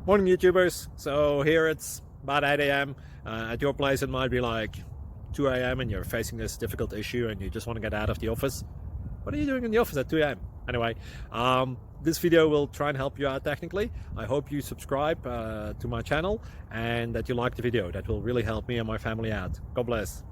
Morning YouTubers. So here it's about 8 a.m. At your place it might be like 2 a.m. and you're facing this difficult issue and you just want to get out of the office. What are you doing in the office at 2 a.m.? Anyway, this video will try and help you out technically. I hope you subscribe to my channel and that you like the video. That will really help me and my family out. God bless.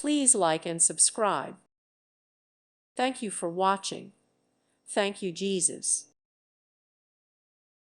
Please like and subscribe. Thank you for watching. Thank you, Jesus.